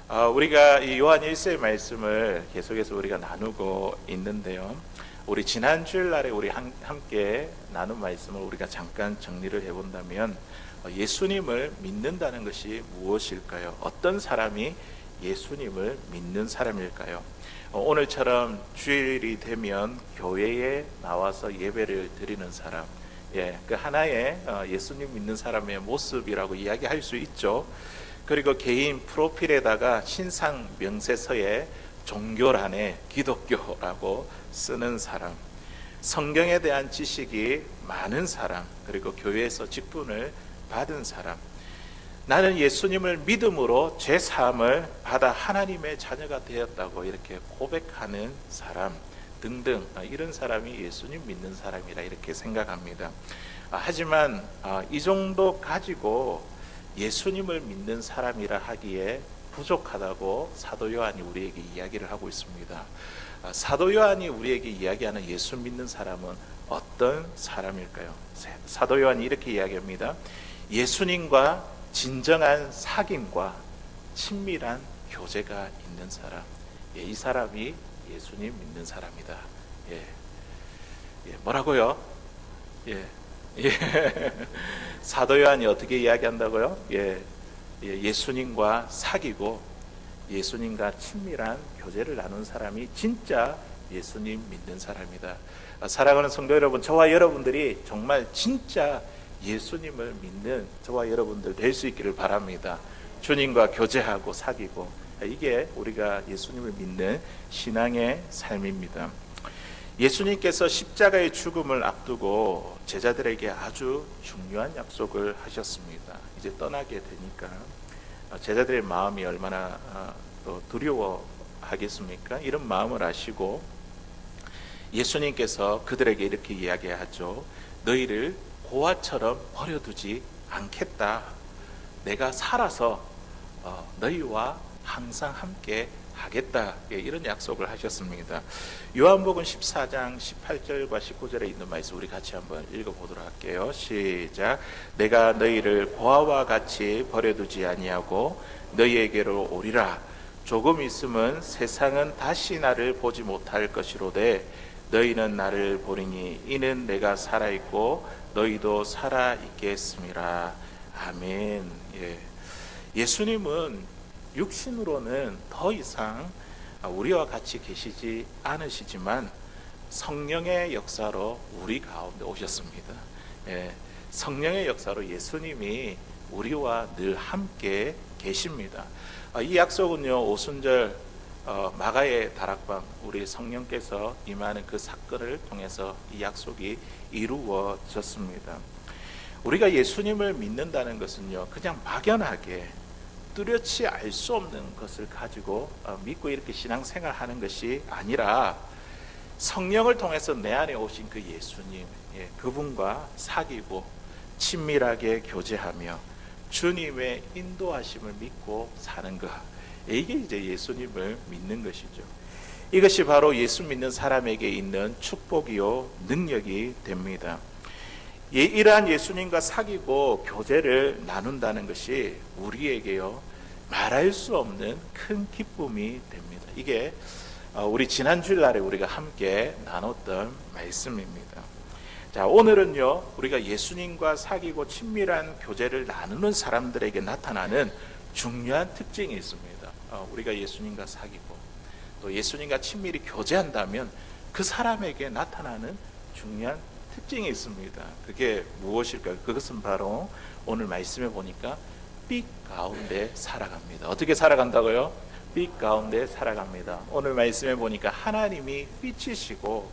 우리가 이 요한 1세의 말씀을 계속해서 우리가 나누고 있는데요. 우리 지난 주일날에 우리 함께 나눈 말씀을 우리가 잠깐 정리를 해본다면, 예수님을 믿는다는 것이 무엇일까요? 어떤 사람이 예수님을 믿는 사람일까요? 오늘처럼 주일이 되면 교회에 나와서 예배를 드리는 사람, 그 하나의 예수님 믿는 사람의 모습이라고 이야기할 수 있죠. 그리고 개인 프로필에다가 신상 명세서에 종교란에 기독교라고 쓰는 사람, 성경에 대한 지식이 많은 사람, 그리고 교회에서 직분을 받은 사람, 나는 예수님을 믿음으로 제 삶을 받아 하나님의 자녀가 되었다고 이렇게 고백하는 사람 등등, 이런 사람이 예수님 믿는 사람이라 이렇게 생각합니다. 하지만 이 정도 가지고 예수님을 믿는 사람이라 하기에 부족하다고 사도 요한이 우리에게 이야기를 하고 있습니다. 사도 요한이 우리에게 이야기하는 예수 믿는 사람은 어떤 사람일까요? 사도 요한이 이렇게 이야기합니다. 예수님과 진정한 사귐과 친밀한 교제가 있는 사람, 이 사람이 예수님 믿는 사람이다. 뭐라고요? 사도 요한이 어떻게 이야기한다고요? 예수님과 사귀고 예수님과 친밀한 교제를 나눈 사람이 진짜 예수님 믿는 사람이다. 사랑하는 성도 여러분, 저와 여러분들이 정말 진짜 예수님을 믿는 저와 여러분들 될 수 있기를 바랍니다. 주님과 교제하고 사귀고, 이게 우리가 예수님을 믿는 신앙의 삶입니다. 예수님께서 십자가의 죽음을 앞두고 제자들에게 아주 중요한 약속을 하셨습니다. 이제 떠나게 되니까 제자들의 마음이 얼마나 또 두려워하겠습니까? 이런 마음을 아시고 예수님께서 그들에게 이렇게 이야기하죠. 너희를 고아처럼 버려두지 않겠다. 내가 살아서 너희와 항상 함께 하겠다. 이런 약속을 하셨습니다. 요한복음 14장 18절과 19절에 있는 말씀 우리 같이 한번 읽어보도록 할게요. 시작. 내가 너희를 고아와 같이 버려두지 아니하고 너희에게로 오리라. 조금 있으면 세상은 다시 나를 보지 못할 것이로되 너희는 나를 보리니 이는 내가 살아있고 너희도 살아있겠음이라. 아멘. 예수님은 육신으로는 더 이상 우리와 같이 계시지 않으시지만 성령의 역사로 우리 가운데 오셨습니다. 성령의 역사로 예수님이 우리와 늘 함께 계십니다. 이 약속은요, 오순절 마가의 다락방, 우리 성령께서 임하는 그 사건을 통해서 이 약속이 이루어졌습니다. 우리가 예수님을 믿는다는 것은요, 그냥 막연하게 뚜렷이 알 수 없는 것을 가지고 믿고 이렇게 신앙생활하는 것이 아니라 성령을 통해서 내 안에 오신 그 예수님, 그분과 사귀고 친밀하게 교제하며 주님의 인도하심을 믿고 사는 것, 이게 이제 예수님을 믿는 것이죠. 이것이 바로 예수 믿는 사람에게 있는 축복이요 능력이 됩니다. 이러한 예수님과 사귀고 교제를 나눈다는 것이 우리에게요 말할 수 없는 큰 기쁨이 됩니다. 이게 우리 지난 주일날에 우리가 함께 나눴던 말씀입니다. 자, 오늘은요 우리가 예수님과 사귀고 친밀한 교제를 나누는 사람들에게 나타나는 중요한 특징이 있습니다. 우리가 예수님과 사귀고 또 예수님과 친밀히 교제한다면 그 사람에게 나타나는 중요한 특징이 있습니다. 그게 무엇일까요? 그것은 바로 오늘 말씀에 보니까 빛 가운데 살아갑니다. 어떻게 살아간다고요? 빛 가운데 살아갑니다. 오늘 말씀에 보니까 하나님이 빛이시고,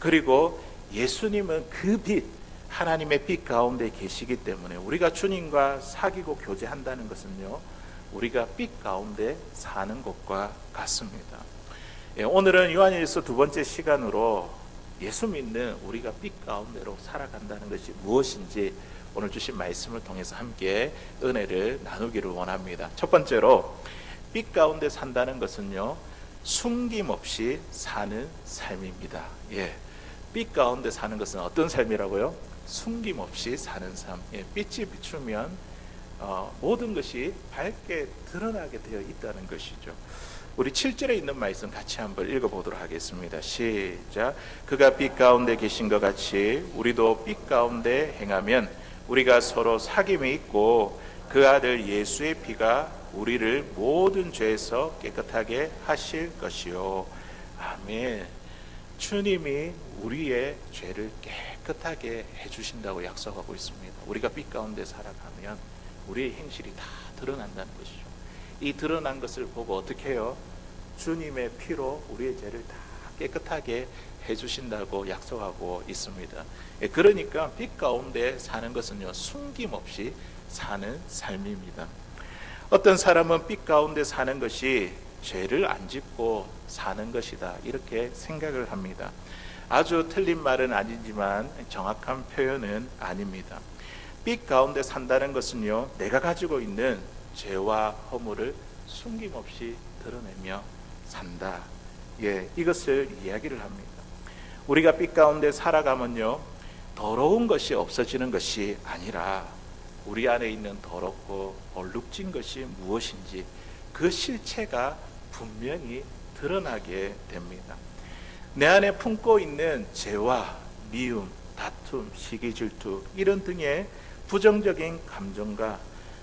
그리고 예수님은 그 빛, 하나님의 빛 가운데 계시기 때문에 우리가 주님과 사귀고 교제한다는 것은요 우리가 빛 가운데 사는 것과 같습니다. 오늘은 요한일서 두 번째 시간으로 예수 믿는 우리가 빛 가운데로 살아간다는 것이 무엇인지 오늘 주신 말씀을 통해서 함께 은혜를 나누기를 원합니다. 첫 번째로 빛 가운데 산다는 것은요 숨김없이 사는 삶입니다. 빛 가운데 사는 것은 어떤 삶이라고요? 숨김없이 사는 삶. 빛이 비추면 모든 것이 밝게 드러나게 되어 있다는 것이죠. 우리 7절에 있는 말씀 같이 한번 읽어보도록 하겠습니다. 시작. 그가 빛 가운데 계신 것 같이 우리도 빛 가운데 행하면 우리가 서로 사귐이 있고 그 아들 예수의 피가 우리를 모든 죄에서 깨끗하게 하실 것이요. 아멘. 주님이 우리의 죄를 깨끗하게 해주신다고 약속하고 있습니다. 우리가 빛 가운데 살아가면 우리의 행실이 다 드러난다는 것이죠. 이 드러난 것을 보고 어떻게 해요? 주님의 피로 우리의 죄를 다 깨끗하게 해주신다고 약속하고 있습니다. 그러니까 빛 가운데 사는 것은요, 숨김없이 사는 삶입니다. 어떤 사람은 빛 가운데 사는 것이 죄를 안 짓고 사는 것이다, 이렇게 생각을 합니다. 아주 틀린 말은 아니지만 정확한 표현은 아닙니다. 빛 가운데 산다는 것은요, 내가 가지고 있는 죄와 허물을 숨김없이 드러내며 산다. 이것을 이야기를 합니다. 우리가 빛 가운데 살아가면요, 더러운 것이 없어지는 것이 아니라 우리 안에 있는 더럽고 얼룩진 것이 무엇인지 그 실체가 분명히 드러나게 됩니다. 내 안에 품고 있는 죄와 미움, 다툼, 시기, 질투 이런 등의 부정적인 감정과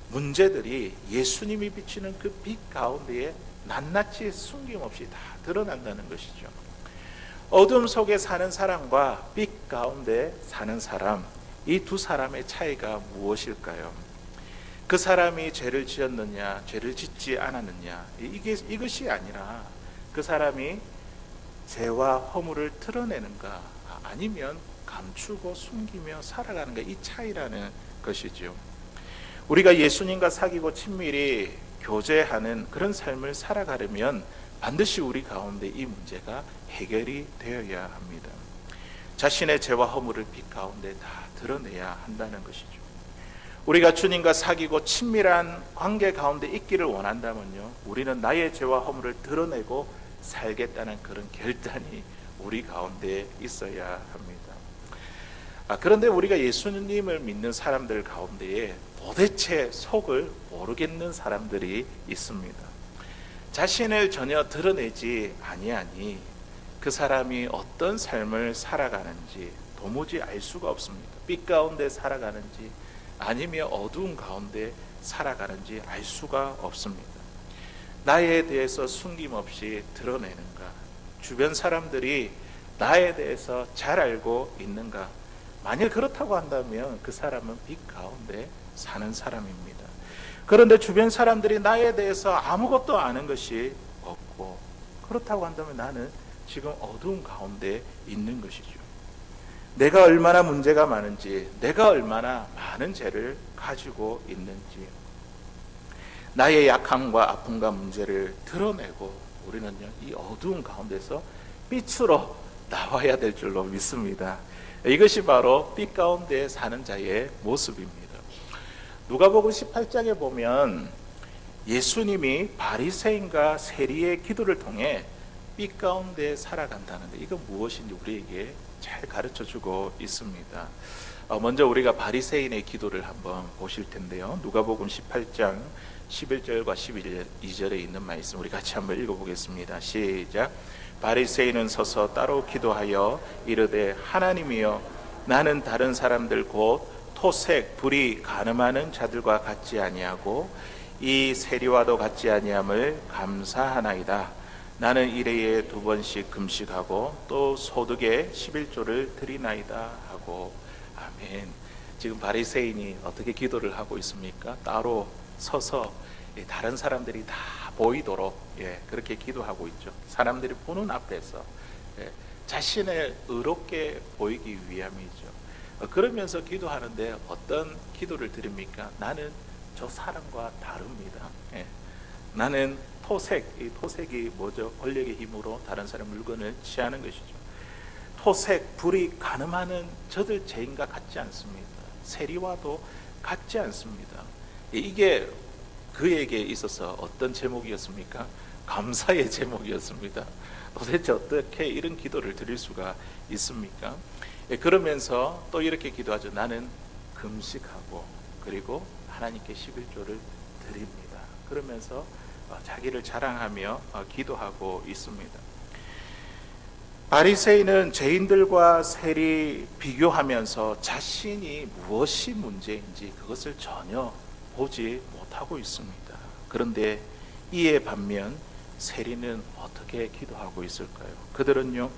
문제들이 예수님이 비치는 그 빛 가운데에 낱낱이 숨김없이 다 드러난다는 것이죠. 어둠 속에 사는 사람과 빛 가운데 사는 사람, 이 두 사람의 차이가 무엇일까요? 그 사람이 죄를 지었느냐, 죄를 짓지 않았느냐, 이것이 아니라 그 사람이 죄와 허물을 드러내는가, 아니면 감추고 숨기며 살아가는가, 이 차이라는 것이죠. 우리가 예수님과 사귀고 친밀히 교제하는 그런 삶을 살아가려면 반드시 우리 가운데 이 문제가 해결이 되어야 합니다. 자신의 죄와 허물을 빛 가운데 다 드러내야 한다는 것이죠. 우리가 주님과 사귀고 친밀한 관계 가운데 있기를 원한다면요, 우리는 나의 죄와 허물을 드러내고 살겠다는 그런 결단이 우리 가운데 있어야 합니다. 그런데 우리가 예수님을 믿는 사람들 가운데에 도대체 속을 모르겠는 사람들이 있습니다. 자신을 전혀 드러내지 아니하니 그 사람이 어떤 삶을 살아가는지 도무지 알 수가 없습니다. 빛 가운데 살아가는지 아니면 어두운 가운데 살아가는지 알 수가 없습니다. 나에 대해서 숨김없이 드러내는가? 주변 사람들이 나에 대해서 잘 알고 있는가? 만일 그렇다고 한다면 그 사람은 빛 가운데 사는 사람입니다. 그런데 주변 사람들이 나에 대해서 아무것도 아는 것이 없고, 그렇다고 한다면 나는 지금 어두운 가운데 있는 것이죠. 내가 얼마나 문제가 많은지, 내가 얼마나 많은 죄를 가지고 있는지, 나의 약함과 아픔과 문제를 드러내고 우리는요, 이 어두운 가운데서 빛으로 나와야 될 줄로 믿습니다. 이것이 바로 빛 가운데 사는 자의 모습입니다. 누가복음 18장에 보면 예수님이 바리새인과 세리의 기도를 통해 빛 가운데 살아간다는데, 이건 무엇인지 우리에게 잘 가르쳐주고 있습니다. 먼저 우리가 바리새인의 기도를 한번 보실 텐데요, 누가복음 18장 11절과 12절에 있는 말씀 우리 같이 한번 읽어보겠습니다. 시작. 바리새인은 서서 따로 기도하여 이르되, 하나님이여, 나는 다른 사람들 곧 토색, 불이 가늠하는 자들과 같지 아니하고 이 세리와도 같지 아니함을 감사하나이다. 나는 일해에 2번씩 금식하고 또 소득의 11조를 드리나이다 하고. 아멘. 지금 바리새인이 어떻게 기도를 하고 있습니까? 따로 서서 다른 사람들이 다 보이도록 그렇게 기도하고 있죠. 사람들이 보는 앞에서 자신을 의롭게 보이기 위함이죠. 그러면서 기도하는데 어떤 기도를 드립니까? 나는 저 사람과 다릅니다. 나는 토색, 이 토색이 뭐죠? 권력의 힘으로 다른 사람 물건을 취하는 것이죠. 토색, 불이 가늠하는 저들 죄인과 같지 않습니다. 세리와도 같지 않습니다. 이게 그에게 있어서 어떤 제목이었습니까? 감사의 제목이었습니다. 도대체 어떻게 이런 기도를 드릴 수가 있습니까? 그러면서 또 이렇게 기도하죠. 나는 금식하고 그리고 하나님께 11조를 드립니다. 그러면서 자기를 자랑하며 기도하고 있습니다. 바리새인은 죄인들과 세리 비교하면서 자신이 무엇이 문제인지 그것을 전혀 보지 못하고 있습니다. 그런데 이에 반면 세리는 어떻게 기도하고 있을까요? 그들은요,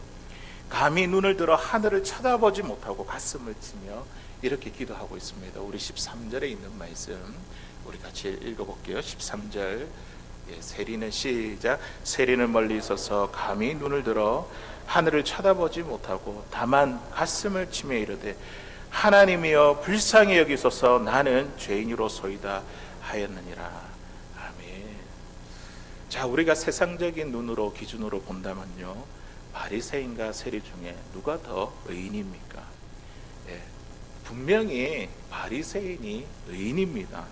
감히 눈을 들어 하늘을 쳐다보지 못하고 가슴을 치며 이렇게 기도하고 있습니다. 우리 13절에 있는 말씀 우리 같이 읽어볼게요. 13절. 세리는 시작. 세리는 멀리 있어서 감히 눈을 들어 하늘을 쳐다보지 못하고 다만 가슴을 치며 이르되 하나님이여 불쌍히 여기소서 나는 죄인으로소이다 하였느니라. 아멘. 자, 우리가 세상적인 눈으로 기준으로 본다면요, 바리새인과 세리 중에 누가 더 의인입니까? 분명히 바리새인이 의인입니다.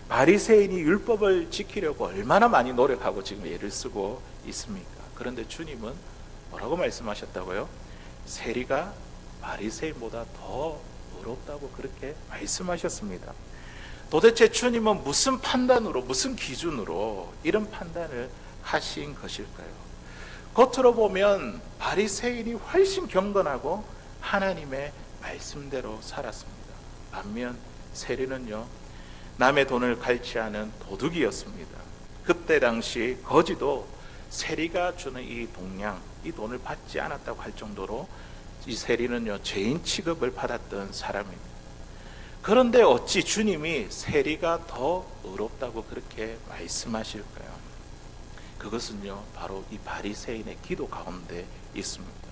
바리새인이 율법을 지키려고 얼마나 많이 노력하고 지금 애를 쓰고 있습니까? 그런데 주님은 뭐라고 말씀하셨다고요? 세리가 바리새인보다 더 의롭다고 그렇게 말씀하셨습니다. 도대체 주님은 무슨 판단으로, 무슨 기준으로 이런 판단을 하신 것일까요? 겉으로 보면 바리새인이 훨씬 경건하고 하나님의 말씀대로 살았습니다. 반면 세리는요, 남의 돈을 갈취하는 도둑이었습니다. 그때 당시 거지도 세리가 주는 이 동량, 이 돈을 받지 않았다고 할 정도로 이 세리는요, 죄인 취급을 받았던 사람입니다. 그런데 어찌 주님이 세리가 더 의롭다고 그렇게 말씀하실까요? 그것은요, 바로 이 바리새인의 기도 가운데 있습니다.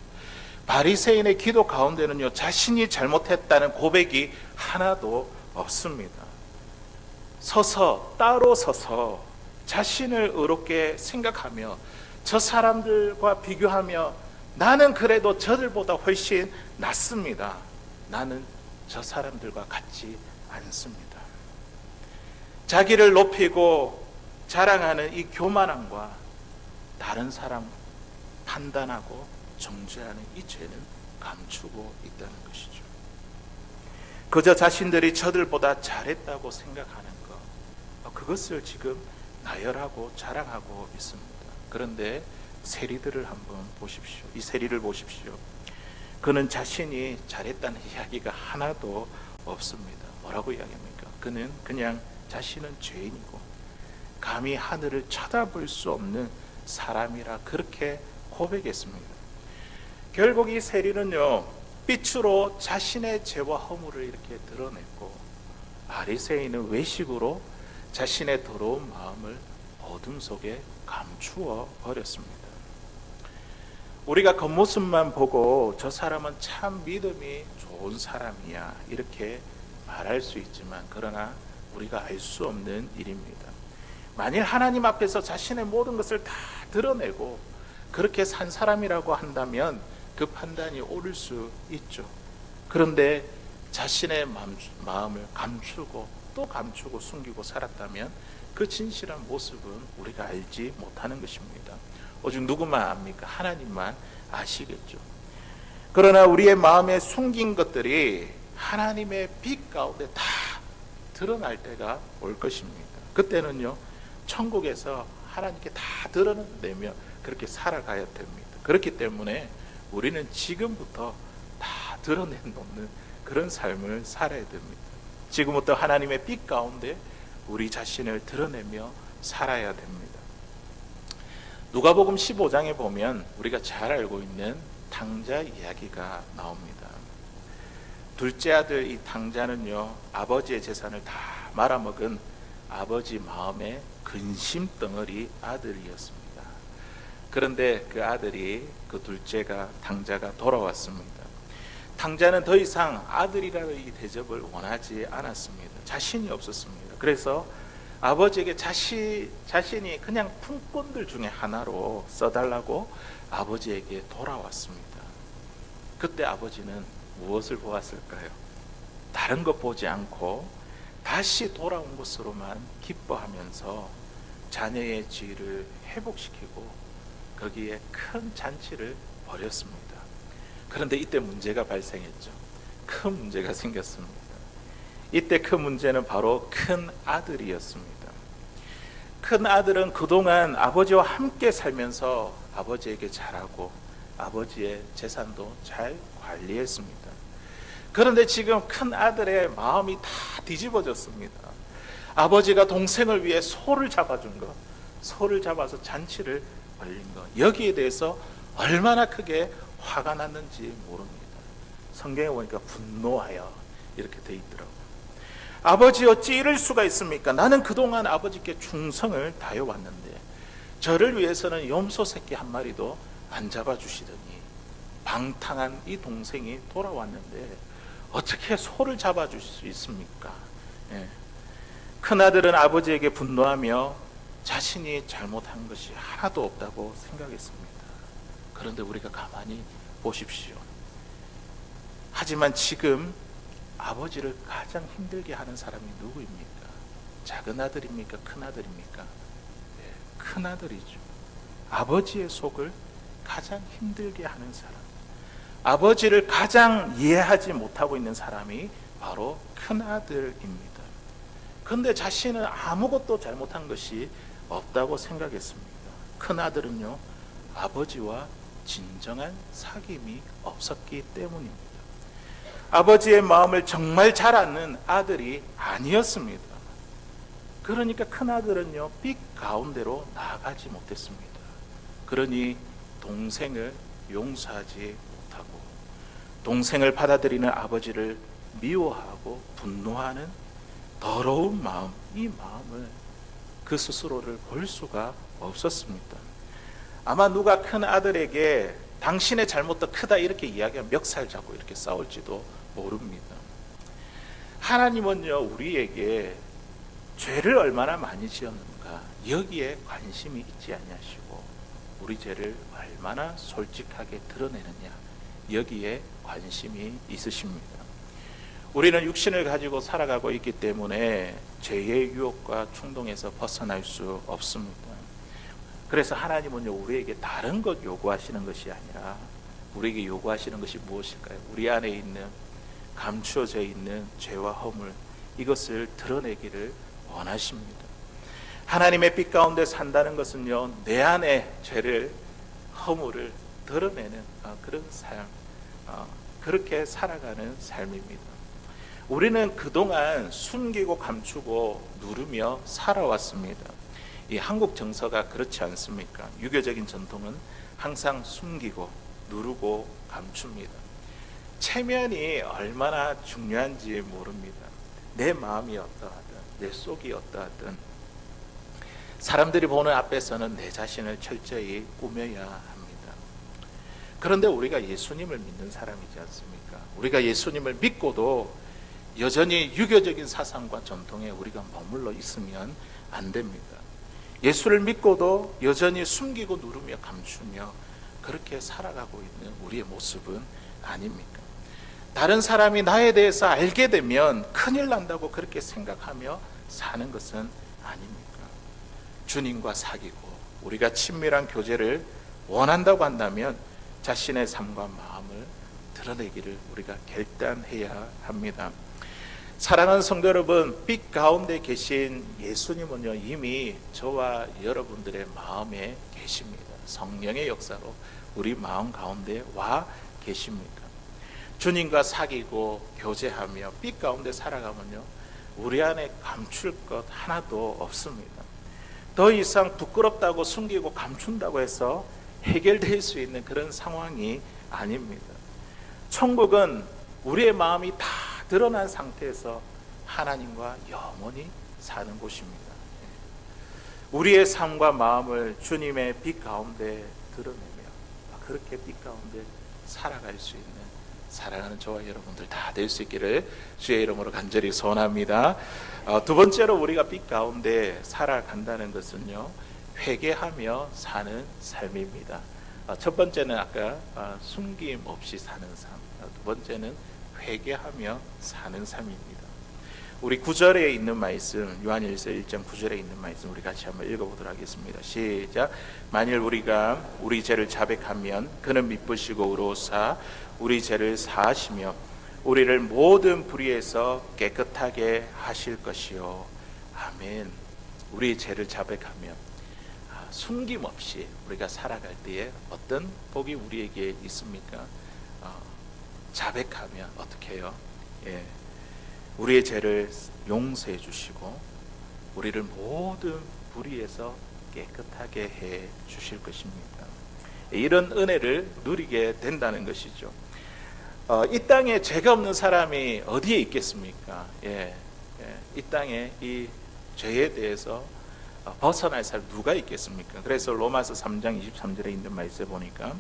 바리새인의 기도 가운데는요, 자신이 잘못했다는 고백이 하나도 없습니다. 따로 서서 자신을 의롭게 생각하며 저 사람들과 비교하며 나는 그래도 저들보다 훨씬 낫습니다. 나는 저 사람들과 같지 않습니다. 자기를 높이고 자랑하는 이 교만함과 다른 사람 판단하고 정죄하는 이 죄는 감추고 있다는 것이죠. 그저 자신들이 저들보다 잘했다고 생각하는 것, 그것을 지금 나열하고 자랑하고 있습니다. 그런데 세리들을 한번 보십시오. 이 세리를 보십시오. 그는 자신이 잘했다는 이야기가 하나도 없습니다. 뭐라고 이야기합니까? 그는 그냥 자신은 죄인이고 감히 하늘을 쳐다볼 수 없는 사람이라 그렇게 고백했습니다. 결국 이 세리는요, 빛으로 자신의 죄와 허물을 이렇게 드러냈고, 바리새인은 외식으로 자신의 더러운 마음을 어둠 속에 감추어 버렸습니다. 우리가 겉모습만 보고 저 사람은 참 믿음이 좋은 사람이야 이렇게 말할 수 있지만, 그러나 우리가 알 수 없는 일입니다. 만일 하나님 앞에서 자신의 모든 것을 다 드러내고 그렇게 산 사람이라고 한다면 그 판단이 옳을 수 있죠. 그런데 자신의 마음을 감추고 또 감추고 숨기고 살았다면 그 진실한 모습은 우리가 알지 못하는 것입니다. 오직 누구만 압니까? 하나님만 아시겠죠. 그러나 우리의 마음에 숨긴 것들이 하나님의 빛 가운데 다 드러날 때가 올 것입니다. 그때는요, 천국에서 하나님께 다 드러내며 그렇게 살아가야 됩니다. 그렇기 때문에 우리는 지금부터 다 드러내놓는 그런 삶을 살아야 됩니다. 지금부터 하나님의 빛 가운데 우리 자신을 드러내며 살아야 됩니다. 누가복음 15장에 보면 우리가 잘 알고 있는 탕자 이야기가 나옵니다. 둘째 아들 이 탕자는요, 아버지의 재산을 다 말아먹은 아버지 마음의 근심 덩어리 아들이었습니다. 그런데 그 아들이, 그 둘째가, 탕자가 돌아왔습니다. 탕자는 더 이상 아들이라는 이 대접을 원하지 않았습니다. 자신이 없었습니다. 그래서 아버지에게 자신이 그냥 품꾼들 중에 하나로 써달라고 아버지에게 돌아왔습니다. 그때 아버지는 무엇을 보았을까요? 다른 것 보지 않고 다시 돌아온 것으로만 기뻐하면서 자녀의 지위를 회복시키고 거기에 큰 잔치를 벌였습니다. 그런데 이때 문제가 발생했죠. 큰 문제가 생겼습니다. 이때 그 문제는 바로 큰 아들이었습니다. 큰 아들은 그동안 아버지와 함께 살면서 아버지에게 잘하고 아버지의 재산도 잘 관리했습니다. 그런데 지금 큰 아들의 마음이 다 뒤집어졌습니다. 아버지가 동생을 위해 소를 잡아준 것, 소를 잡아서 잔치를 벌린 것, 여기에 대해서 얼마나 크게 화가 났는지 모릅니다. 성경에 보니까 분노하여 이렇게 돼 있더라고요. 아버지 어찌 이럴 수가 있습니까? 나는 그동안 아버지께 충성을 다해왔는데 저를 위해서는 염소 새끼 한 마리도 안 잡아주시더니 방탕한 이 동생이 돌아왔는데 어떻게 소를 잡아줄 수 있습니까? 예. 큰아들은 아버지에게 분노하며 자신이 잘못한 것이 하나도 없다고 생각했습니다. 그런데 우리가 가만히 보십시오. 하지만 지금 아버지를 가장 힘들게 하는 사람이 누구입니까? 작은 아들입니까? 큰 아들입니까? 네, 큰 아들이죠. 아버지의 속을 가장 힘들게 하는 사람, 아버지를 가장 이해하지 못하고 있는 사람이 바로 큰 아들입니다. 그런데 자신은 아무것도 잘못한 것이 없다고 생각했습니다. 큰 아들은요, 아버지와 진정한 사귐이 없었기 때문입니다. 아버지의 마음을 정말 잘 아는 아들이 아니었습니다. 그러니까 큰 아들은요, 빛 가운데로 나아가지 못했습니다. 그러니 동생을 용서하지 못하고 동생을 받아들이는 아버지를 미워하고 분노하는 더러운 마음, 이 마음을 그 스스로를 볼 수가 없었습니다. 아마 누가 큰 아들에게 당신의 잘못도 크다 이렇게 이야기하면 멱살 잡고 이렇게 싸울지도 모릅니다. 하나님은요, 우리에게 죄를 얼마나 많이 지었는가 여기에 관심이 있지 아니하시고 우리 죄를 얼마나 솔직하게 드러내느냐 여기에 관심이 있으십니다. 우리는 육신을 가지고 살아가고 있기 때문에 죄의 유혹과 충동에서 벗어날 수 없습니다. 그래서 하나님은요, 우리에게 다른 것 요구하시는 것이 아니라 우리에게 요구하시는 것이 무엇일까요? 우리 안에 있는 감추어져 있는 죄와 허물, 이것을 드러내기를 원하십니다. 하나님의 빛 가운데 산다는 것은요, 내 안에 죄를, 허물을 드러내는 그런 삶, 그렇게 살아가는 삶입니다. 우리는 그동안 숨기고 감추고 누르며 살아왔습니다. 이 한국 정서가 그렇지 않습니까? 유교적인 전통은 항상 숨기고 누르고 감춥니다. 체면이 얼마나 중요한지 모릅니다. 내 마음이 어떠하든 내 속이 어떠하든 사람들이 보는 앞에서는 내 자신을 철저히 꾸며야 합니다. 그런데 우리가 예수님을 믿는 사람이지 않습니까? 우리가 예수님을 믿고도 여전히 유교적인 사상과 전통에 우리가 머물러 있으면 안 됩니다. 예수를 믿고도 여전히 숨기고 누르며 감추며 그렇게 살아가고 있는 우리의 모습은 아닙니까? 다른 사람이 나에 대해서 알게 되면 큰일 난다고 그렇게 생각하며 사는 것은 아닙니까? 주님과 사귀고 우리가 친밀한 교제를 원한다고 한다면 자신의 삶과 마음을 드러내기를 우리가 결단해야 합니다. 사랑하는 성도 여러분, 빛 가운데 계신 예수님은요, 이미 저와 여러분들의 마음에 계십니다. 성령의 역사로 우리 마음 가운데 와 계십니까? 주님과 사귀고 교제하며 빛 가운데 살아가면요, 우리 안에 감출 것 하나도 없습니다. 더 이상 부끄럽다고 숨기고 감춘다고 해서 해결될 수 있는 그런 상황이 아닙니다. 천국은 우리의 마음이 다 드러난 상태에서 하나님과 영원히 사는 곳입니다. 우리의 삶과 마음을 주님의 빛 가운데 드러내며 그렇게 빛 가운데 살아갈 수 있는 사랑하는 저와 여러분들 다 될 수 있기를 주의 이름으로 간절히 소원합니다. 두 번째로 우리가 빛 가운데 살아간다는 것은요, 회개하며 사는 삶입니다. 첫 번째는 아까 숨김 없이 사는 삶, 두 번째는 회개하며 사는 삶입니다. 우리 9절에 있는 말씀, 요한일서 1장 9절에 있는 말씀 우리 같이 한번 읽어보도록 하겠습니다. 시작. 만일 우리가 우리 죄를 자백하면 그는 미쁘시고 의로우사 우리 죄를 사하시며 우리를 모든 불의에서 깨끗하게 하실 것이요. 아멘. 우리의 죄를 자백하며 숨김없이 우리가 살아갈 때에 어떤 복이 우리에게 있습니까? 자백하면 어떻게 해요? 우리의 죄를 용서해 주시고 우리를 모든 불의에서 깨끗하게 해 주실 것입니다. 이런 은혜를 누리게 된다는 것이죠. 이 땅에 죄가 없는 사람이 어디에 있겠습니까? 이 땅에 이 죄에 대해서 벗어날 사람 누가 있겠습니까? 그래서 로마서 3장 23절에 있는 말씀에 보니까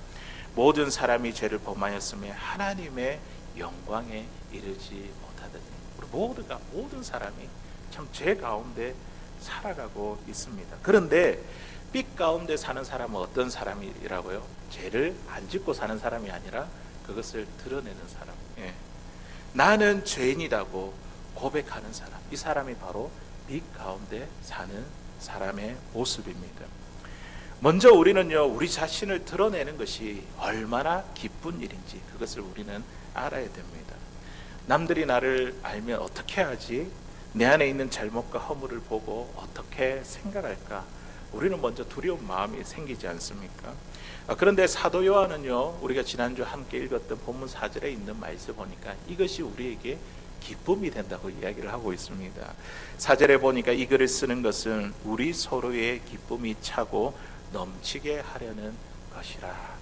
모든 사람이 죄를 범하였으며 하나님의 영광에 이르지 못하더니, 우리 모두가, 모든 사람이 참 죄 가운데 살아가고 있습니다. 그런데 빛 가운데 사는 사람은 어떤 사람이라고요? 죄를 안 짓고 사는 사람이 아니라 그것을 드러내는 사람. 나는 죄인이라고 고백하는 사람. 이 사람이 바로 빛 가운데 사는 사람의 모습입니다. 먼저 우리는요, 우리 자신을 드러내는 것이 얼마나 기쁜 일인지 그것을 우리는 알아야 됩니다. 남들이 나를 알면 어떻게 하지? 내 안에 있는 잘못과 허물을 보고 어떻게 생각할까? 우리는 먼저 두려운 마음이 생기지 않습니까? 그런데 사도 요한은요, 우리가 지난주 함께 읽었던 본문 4절에 있는 말씀 보니까 이것이 우리에게 기쁨이 된다고 이야기를 하고 있습니다. 4절에 보니까 이 글을 쓰는 것은 우리 서로의 기쁨이 차고 넘치게 하려는 것이라.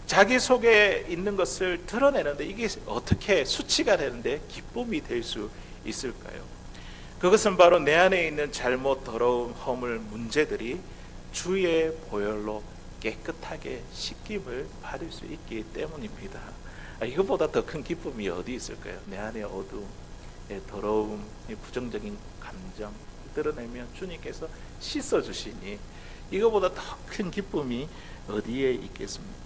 자기 속에 있는 것을 드러내는데 이게 어떻게 수치가 되는데 기쁨이 될 수 있을까요? 그것은 바로 내 안에 있는 잘못, 더러움, 허물, 문제들이 주의 보혈로 깨끗하게 씻김을 받을 수 있기 때문입니다. 이것보다 더 큰 기쁨이 어디 있을까요? 내 안에 어두움, 더러움, 부정적인 감정 드러내면 주님께서 씻어주시니 이것보다 더 큰 기쁨이 어디에 있겠습니까?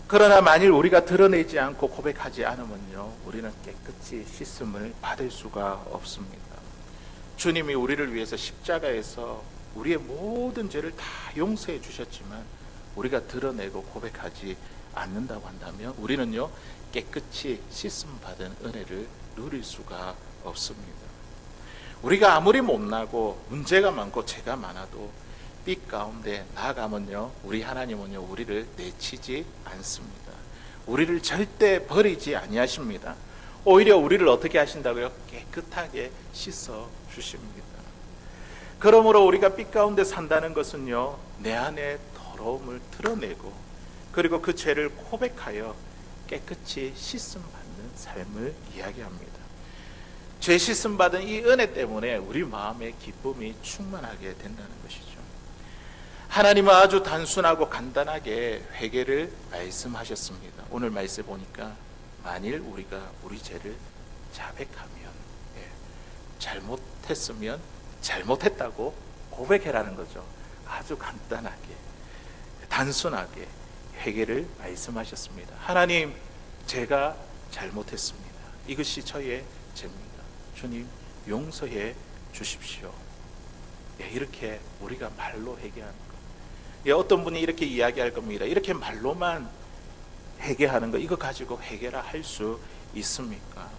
그러나 만일 우리가 드러내지 않고 고백하지 않으면요, 우리는 깨끗이 씻음을 받을 수가 없습니다. 주님이 우리를 위해서 십자가에서 우리의 모든 죄를 다 용서해 주셨지만 우리가 드러내고 고백하지 않는다고 한다면 우리는요, 깨끗이 씻음 받은 은혜를 누릴 수가 없습니다. 우리가 아무리 못나고 문제가 많고 죄가 많아도 빛 가운데 나아가면요, 우리 하나님은요, 우리를 내치지 않습니다. 우리를 절대 버리지 아니하십니다. 오히려 우리를 어떻게 하신다고요? 깨끗하게 씻어 주십니다. 그러므로 우리가 빛 가운데 산다는 것은요, 내 안에 더러움을 드러내고 그리고 그 죄를 고백하여 깨끗이 씻음 받는 삶을 이야기합니다. 죄 씻음 받은 이 은혜 때문에 우리 마음에 기쁨이 충만하게 된다는 것이죠. 하나님은 아주 단순하고 간단하게 회개를 말씀하셨습니다. 오늘 말씀 보니까 만일 우리가 우리 죄를 자백하면, 잘못했으면 잘못했다고 고백해라는 거죠. 아주 간단하게, 단순하게 회개를 말씀하셨습니다. 하나님, 제가 잘못했습니다. 이것이 저의 죄입니다. 주님, 용서해 주십시오. 이렇게 우리가 말로 회개하는 것. 어떤 분이 이렇게 이야기할 겁니다. 이렇게 말로만 회개하는 거, 이거 가지고 회개라 할 수 있습니까?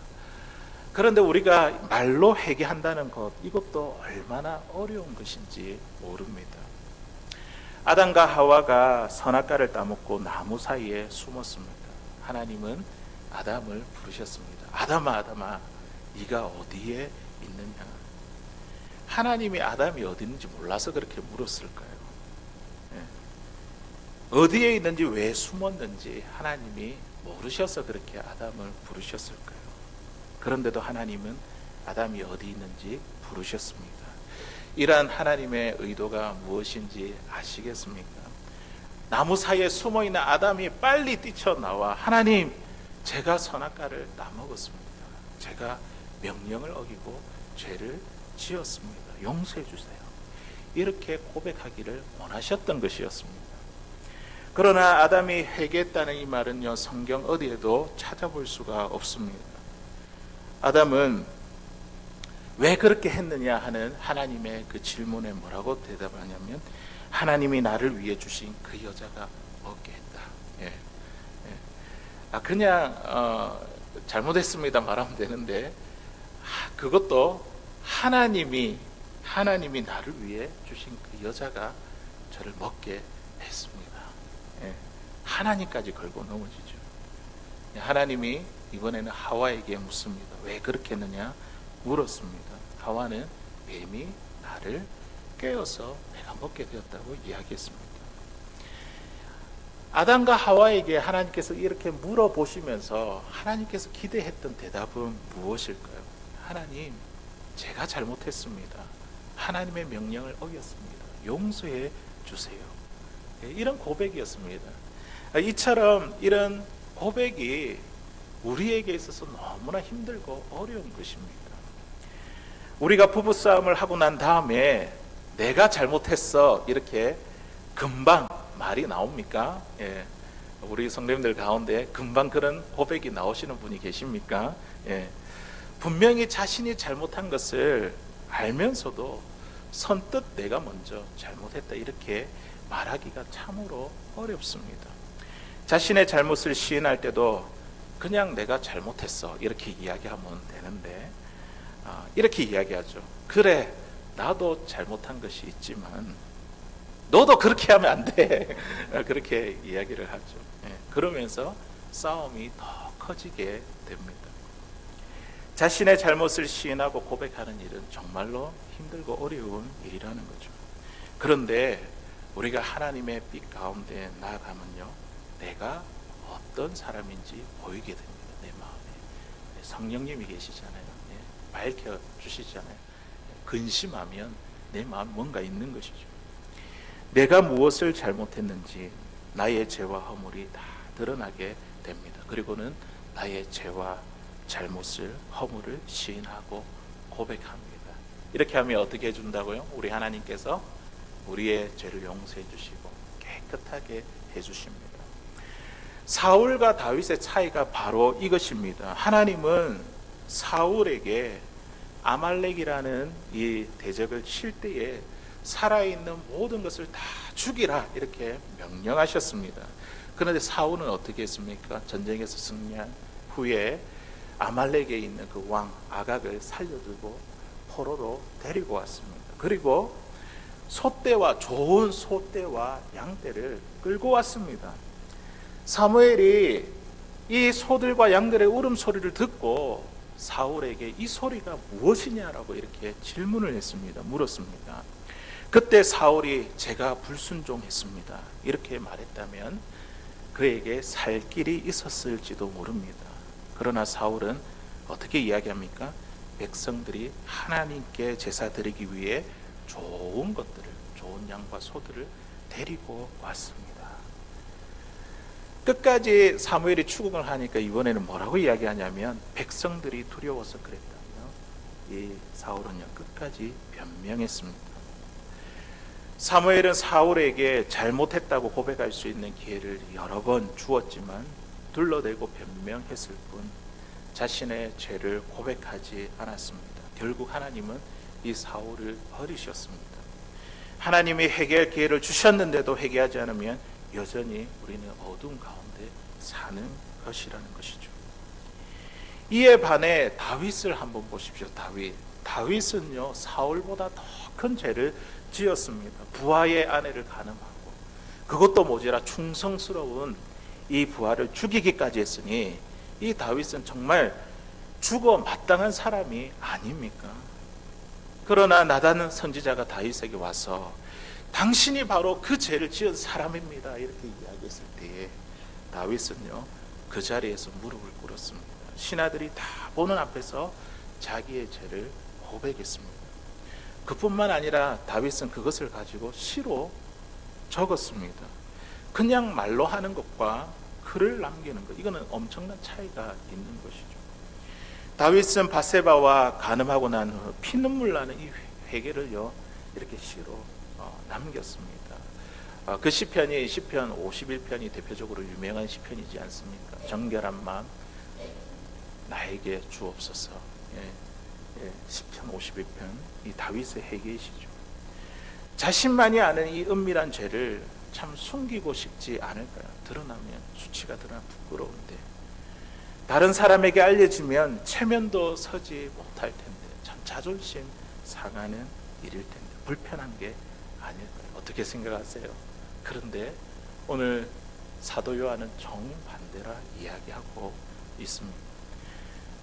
그런데 우리가 말로 회개한다는 것, 이것도 얼마나 어려운 것인지 모릅니다. 아담과 하와가 선악과를 따먹고 나무 사이에 숨었습니다. 하나님은 아담을 부르셨습니다. 아담아, 아담아, 네가 어디에 있느냐? 하나님이 아담이 어디 있는지 몰라서 그렇게 물었을까요? 어디에 있는지, 왜 숨었는지 하나님이 모르셔서 그렇게 아담을 부르셨을까요? 그런데도 하나님은 아담이 어디 있는지 부르셨습니다. 이러한 하나님의 의도가 무엇인지 아시겠습니까? 나무 사이에 숨어있는 아담이 빨리 뛰쳐나와 하나님, 제가 선악과를 따먹었습니다. 제가 명령을 어기고 죄를 지었습니다. 용서해 주세요. 이렇게 고백하기를 원하셨던 것이었습니다. 그러나 아담이 회개했다는 이 말은요, 성경 어디에도 찾아볼 수가 없습니다. 아담은 왜 그렇게 했느냐 하는 하나님의 그 질문에 뭐라고 대답하냐면, 하나님이 나를 위해 주신 그 여자가 먹게 했다. 그냥 잘못했습니다 말하면 되는데, 그것도 하나님이 나를 위해 주신 그 여자가 저를 먹게 했습니다. 예, 하나님까지 걸고 넘어지죠. 하나님이 이번에는 하와에게 묻습니다. 왜 그렇게 했느냐 물었습니다. 하와는 뱀이 나를 깨어서 내가 먹게 되었다고 이야기했습니다. 아담과 하와에게 하나님께서 이렇게 물어보시면서 하나님께서 기대했던 대답은 무엇일까요? 하나님, 제가 잘못했습니다. 하나님의 명령을 어겼습니다. 용서해 주세요. 이런 고백이었습니다. 이처럼 이런 고백이 우리에게 있어서 너무나 힘들고 어려운 것입니다. 우리가 부부싸움을 하고 난 다음에 내가 잘못했어 이렇게 금방 말이 나옵니까? 예. 우리 성도님들 가운데 금방 그런 고백이 나오시는 분이 계십니까? 예. 분명히 자신이 잘못한 것을 알면서도 선뜻 내가 먼저 잘못했다 이렇게 말하기가 참으로 어렵습니다. 자신의 잘못을 시인할 때도 그냥 내가 잘못했어 이렇게 이야기하면 되는데, 이렇게 이야기하죠. 그래, 나도 잘못한 것이 있지만 너도 그렇게 하면 안 돼. 그렇게 이야기를 하죠. 그러면서 싸움이 더 커지게 됩니다. 자신의 잘못을 시인하고 고백하는 일은 정말로 힘들고 어려운 일이라는 거죠. 그런데 우리가 하나님의 빛 가운데 나아가면요, 내가 어떤 사람인지 보이게 됩니다. 내 마음에 성령님이 계시잖아요. 밝혀주시잖아요. 근심하면 내 마음에 뭔가 있는 것이죠. 내가 무엇을 잘못했는지 나의 죄와 허물이 다 드러나게 됩니다. 그리고는 나의 죄와 잘못을, 허물을 시인하고 고백합니다. 이렇게 하면 어떻게 해준다고요? 우리 하나님께서 우리의 죄를 용서해 주시고 깨끗하게 해주십니다. 사울과 다윗의 차이가 바로 이것입니다. 하나님은 사울에게 아말렉이라는 이 대적을 칠 때에 살아있는 모든 것을 다 죽이라 이렇게 명령하셨습니다. 그런데 사울은 어떻게 했습니까? 전쟁에서 승리한 후에 아말렉에 있는 그 왕 아각을 살려들고 포로로 데리고 왔습니다. 그리고 소떼와 좋은 소떼와 양떼를 끌고 왔습니다. 사무엘이 이 소들과 양들의 울음소리를 듣고 사울에게 이 소리가 무엇이냐라고 이렇게 질문을 했습니다. 물었습니다. 그때 사울이 제가 불순종했습니다 이렇게 말했다면 그에게 살 길이 있었을지도 모릅니다. 그러나 사울은 어떻게 이야기합니까? 백성들이 하나님께 제사 드리기 위해 좋은 것들을, 좋은 양과 소들을 데리고 왔습니다. 끝까지 사무엘이 추궁을 하니까 이번에는 뭐라고 이야기하냐면 백성들이 두려워서 그랬다며 이 사울은요 끝까지 변명했습니다. 사무엘은 사울에게 잘못했다고 고백할 수 있는 기회를 여러 번 주었지만 둘러대고 변명했을 뿐 자신의 죄를 고백하지 않았습니다. 결국 하나님은 이 사울을 버리셨습니다. 하나님이 회개할 기회를 주셨는데도 회개하지 않으면 여전히 우리는 어둠 가운데 사는 것이라는 것이죠. 이에 반해 다윗을 한번 보십시오. 다윗은요 사울보다 더 큰 죄를 지었습니다. 부하의 아내를 간음하고 그것도 모자라 충성스러운 이 부하를 죽이기까지 했으니 이 다윗은 정말 죽어 마땅한 사람이 아닙니까? 그러나 나단 선지자가 다윗에게 와서 당신이 바로 그 죄를 지은 사람입니다 이렇게 이야기했을 때에 다윗은요 그 자리에서 무릎을 꿇었습니다. 신하들이 다 보는 앞에서 자기의 죄를 고백했습니다. 그뿐만 아니라 다윗은 그것을 가지고 시로 적었습니다. 그냥 말로 하는 것과 글을 남기는 것, 이거는 엄청난 차이가 있는 것이죠. 다윗은 바세바와 간음하고 난 후 피눈물 나는 이 회개를요 이렇게 시로 남겼습니다. 그 시편이 시편 51편이 대표적으로 유명한 시편이지 않습니까? 정결한 마음 나에게 주옵소서. 시편 51편 이 다윗의 회개이시죠. 자신만이 아는 이 은밀한 죄를 참 숨기고 싶지 않을까요? 드러나면 수치가 드러나 부끄러운데 다른 사람에게 알려지면 체면도 서지 못할 텐데 참 자존심 상하는 일일 텐데 불편한 게 아닐까요? 어떻게 생각하세요? 그런데 오늘 사도 요한은 정반대라 이야기하고 있습니다.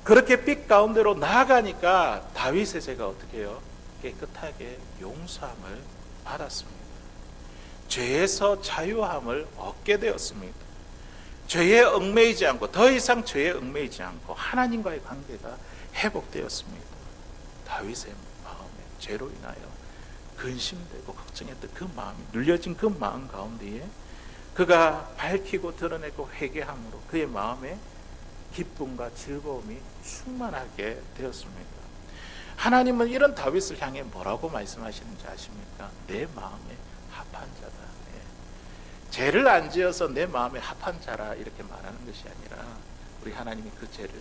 그렇게 빛 가운데로 나아가니까 다윗의 죄가 어떻게 해요? 깨끗하게 용서함을 받았습니다. 죄에서 자유함을 얻게 되었습니다. 죄에 얽매이지 않고 더 이상 죄에 얽매이지 않고 하나님과의 관계가 회복되었습니다. 다윗의 마음에 죄로 인하여 근심되고 걱정했던 그 마음이 눌려진 그 마음 가운데에 그가 밝히고 드러내고 회개함으로 그의 마음에 기쁨과 즐거움이 충만하게 되었습니다. 하나님은 이런 다윗을 향해 뭐라고 말씀하시는지 아십니까? 내 마음에 합한 자다. 죄를 안 지어서 내 마음에 합한 자라 이렇게 말하는 것이 아니라 우리 하나님이 그 죄를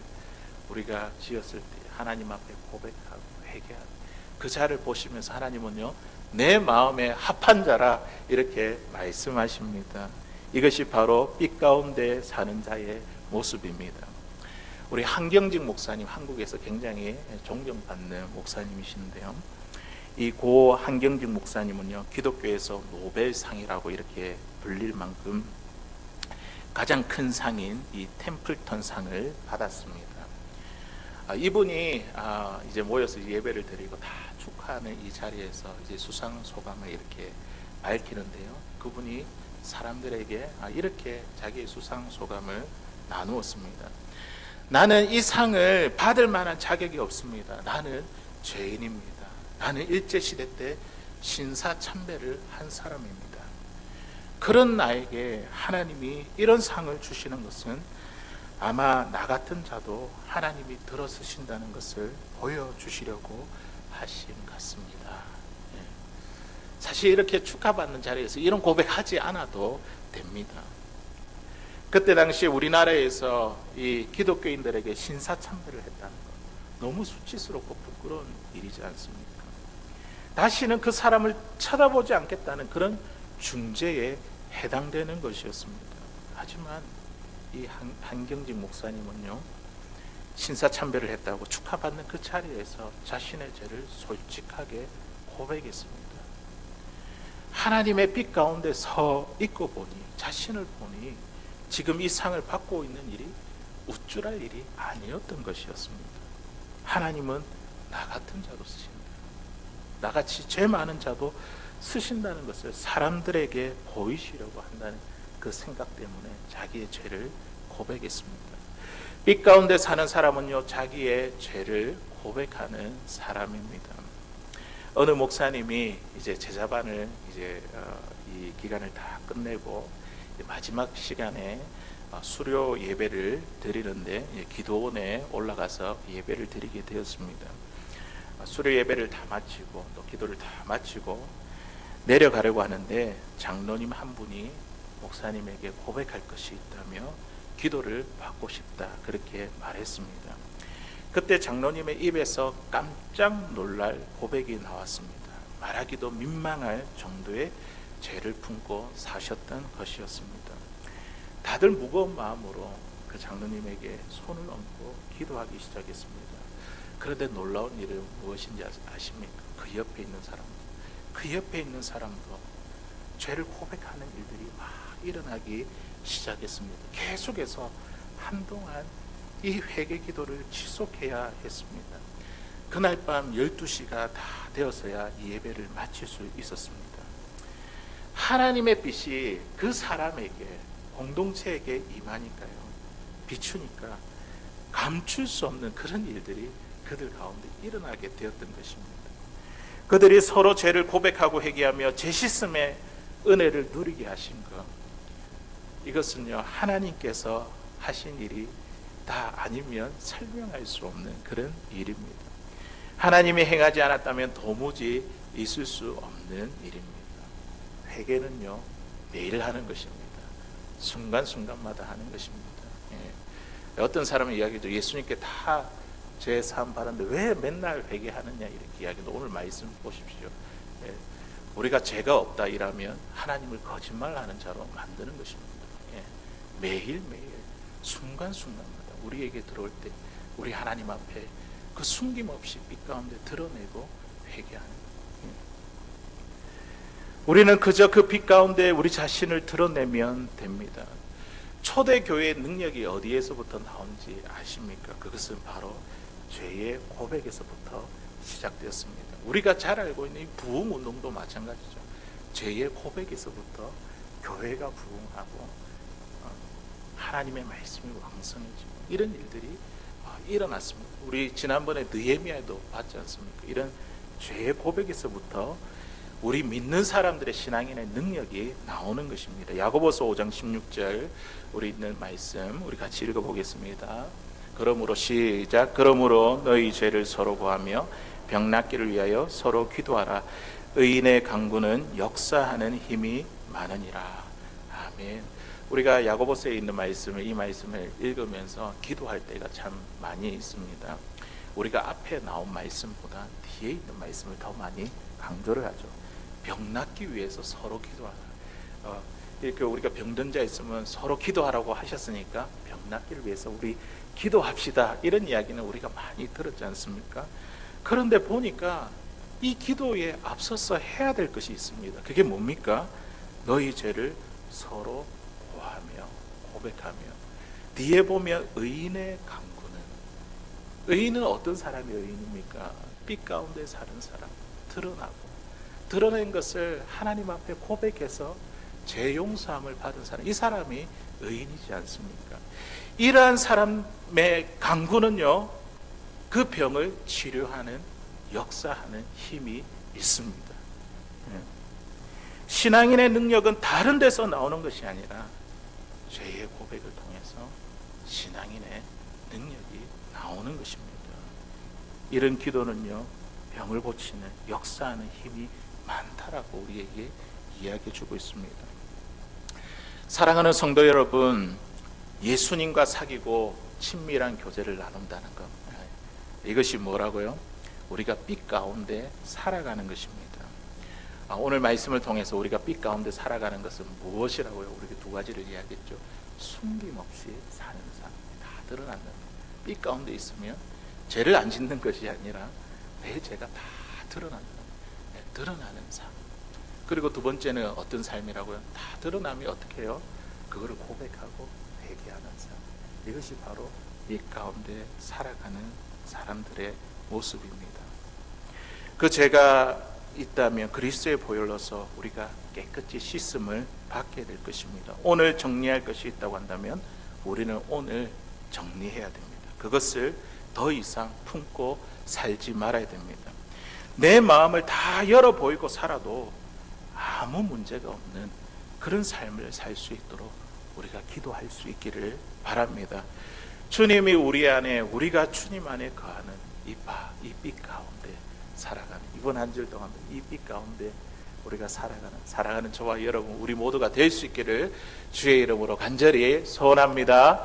우리가 지었을 때 하나님 앞에 고백하고 회개하고 그 자를 보시면서 하나님은요 내 마음에 합한 자라 이렇게 말씀하십니다. 이것이 바로 빛 가운데 사는 자의 모습입니다. 우리 한경직 목사님, 한국에서 굉장히 존경받는 목사님이신데요, 이 고 한경직 목사님은요 기독교에서 노벨상이라고 이렇게 불릴 만큼 가장 큰 상인 이 템플턴 상을 받았습니다. 이분이 이제 모여서 예배를 드리고 다 축하하는 이 자리에서 이제 수상 소감을 이렇게 밝히는데요, 그분이 사람들에게 이렇게 자기의 수상 소감을 나누었습니다. 나는 이 상을 받을 만한 자격이 없습니다. 나는 죄인입니다. 나는 일제시대 때 신사참배를 한 사람입니다. 그런 나에게 하나님이 이런 상을 주시는 것은 아마 나 같은 자도 하나님이 들어서신다는 것을 보여주시려고 하신 것 같습니다. 사실 이렇게 축하받는 자리에서 이런 고백하지 않아도 됩니다. 그때 당시 우리나라에서 이 기독교인들에게 신사참배를 했다는 것 너무 수치스럽고 부끄러운 일이지 않습니까? 다시는 그 사람을 쳐다보지 않겠다는 그런 중죄에 해당되는 것이었습니다. 하지만 이 한경직 목사님은요 신사참배를 했다고 축하받는 그 자리에서 자신의 죄를 솔직하게 고백했습니다. 하나님의 빛 가운데 서 있고 보니, 자신을 보니 지금 이 상을 받고 있는 일이 우쭐할 일이 아니었던 것이었습니다. 하나님은 나 같은 자도 쓰신다, 나같이 죄 많은 자도 쓰신다는 것을 사람들에게 보이시려고 한다는 그 생각 때문에 자기의 죄를 고백했습니다. 빛 가운데 사는 사람은요 자기의 죄를 고백하는 사람입니다. 어느 목사님이 이제 제자반을 이 기간을 다 끝내고 마지막 시간에 수료 예배를 드리는데 기도원에 올라가서 예배를 드리게 되었습니다. 수료 예배를 다 마치고 또 기도를 다 마치고 내려가려고 하는데 장로님 한 분이 목사님에게 고백할 것이 있다며 기도를 받고 싶다 그렇게 말했습니다. 그때 장로님의 입에서 깜짝 놀랄 고백이 나왔습니다. 말하기도 민망할 정도의 죄를 품고 사셨던 것이었습니다. 다들 무거운 마음으로 그 장로님에게 손을 얹고 기도하기 시작했습니다. 그런데 놀라운 일은 무엇인지 아십니까? 그 옆에 있는 사람도 죄를 고백하는 일들이 막 일어나기 시작했습니다. 계속해서 한동안 이 회개 기도를 지속해야 했습니다. 그날 밤 12시가 다 되어서야 이 예배를 마칠 수 있었습니다. 하나님의 빛이 그 사람에게, 공동체에게 임하니까요, 비추니까 감출 수 없는 그런 일들이 그들 가운데 일어나게 되었던 것입니다. 그들이 서로 죄를 고백하고 회개하며 죄 씻음의 은혜를 누리게 하신 것, 이것은요 하나님께서 하신 일이 다 아니면 설명할 수 없는 그런 일입니다. 하나님이 행하지 않았다면 도무지 있을 수 없는 일입니다. 회개는요 매일 하는 것입니다. 순간순간마다 하는 것입니다. 어떤 사람은 이야기죠. 예수님께 다 죄 사함 받았는데 왜 맨날 회개하느냐 이렇게 이야기도. 오늘 말씀 보십시오. 우리가 죄가 없다 이라면 하나님을 거짓말하는 자로 만드는 것입니다. 매일매일 순간순간마다 우리에게 들어올 때 우리 하나님 앞에 그 숨김없이 빛 가운데 드러내고 회개하는, 우리는 그저 그 빛 가운데 우리 자신을 드러내면 됩니다. 초대교회의 능력이 어디에서부터 나온지 아십니까? 그것은 바로 죄의 고백에서부터 시작되었습니다. 우리가 잘 알고 있는 이 부흥운동도 마찬가지죠. 죄의 고백에서부터 교회가 부흥하고 하나님의 말씀이 왕성해지고 이런 일들이 일어났습니다. 우리 지난번에 느헤미야도 봤지 않습니까? 이런 죄의 고백에서부터 우리 믿는 사람들의 신앙인의 능력이 나오는 것입니다. 야고보서 5장 16절 우리 있는 말씀 우리 같이 읽어보겠습니다. 그러므로 시작. 그러므로 너희 죄를 서로 고하며 병 낫기를 위하여 서로 기도하라. 의인의 강구는 역사하는 힘이 많으니라. 아멘. 우리가 야고보서에 있는 말씀을, 이 말씀을 읽으면서 기도할 때가 참 많이 있습니다. 우리가 앞에 나온 말씀보다 뒤에 있는 말씀을 더 많이 강조를 하죠. 병 낫기 위해서 서로 기도하라. 이렇게 우리가 병든 자 있으면 서로 기도하라고 하셨으니까 병 낫기를 위해서 우리 기도합시다, 이런 이야기는 우리가 많이 들었지 않습니까? 그런데 보니까 이 기도에 앞서서 해야 될 것이 있습니다. 그게 뭡니까? 너희 죄를 서로 고하며 고백하며. 뒤에 보면 의인의 강구는, 의인은 어떤 사람이 의인입니까? 빛 가운데 사는 사람, 드러낸 것을 하나님 앞에 고백해서 죄 용서함을 받은 사람, 이 사람이 의인이지 않습니까? 이러한 사람의 강구는요, 그 병을 치료하는, 역사하는 힘이 있습니다. 신앙인의 능력은 다른 데서 나오는 것이 아니라 죄의 고백을 통해서 신앙인의 능력이 나오는 것입니다. 이런 기도는요, 병을 고치는, 역사하는 힘이 많다라고 우리에게 이야기해 주고 있습니다. 사랑하는 성도 여러분, 예수님과 사귀고 친밀한 교제를 나눈다는 것, 이것이 뭐라고요? 우리가 빛 가운데 살아가는 것입니다. 오늘 말씀을 통해서 우리가 빛 가운데 살아가는 것은 무엇이라고요? 우리가 두 가지를 이야기했죠. 숨김없이 사는 삶, 다 드러난다. 빛 가운데 있으면 죄를 안 짓는 것이 아니라 내 죄가 다 드러나는 삶. 그리고 두 번째는 어떤 삶이라고요? 다 드러나면 어떻게 해요? 그거를 고백하고 회개하는 삶. 이것이 바로 빛 가운데 살아가는 사람들의 모습입니다. 그 죄가 있다면 그리스도의 보혈로서 우리가 깨끗이 씻음을 받게 될 것입니다. 오늘 정리할 것이 있다고 한다면 우리는 오늘 정리해야 됩니다. 그것을 더 이상 품고 살지 말아야 됩니다. 내 마음을 다 열어 보이고 살아도 아무 문제가 없는 그런 삶을 살 수 있도록 우리가 기도할 수 있기를 바랍니다. 주님이 우리 안에, 우리가 주님 안에 거하는 이 빛 가운데 살아가는, 이번 한 주 동안 이 빛 가운데 우리가 살아가는 저와 여러분, 우리 모두가 될 수 있기를 주의 이름으로 간절히 소원합니다.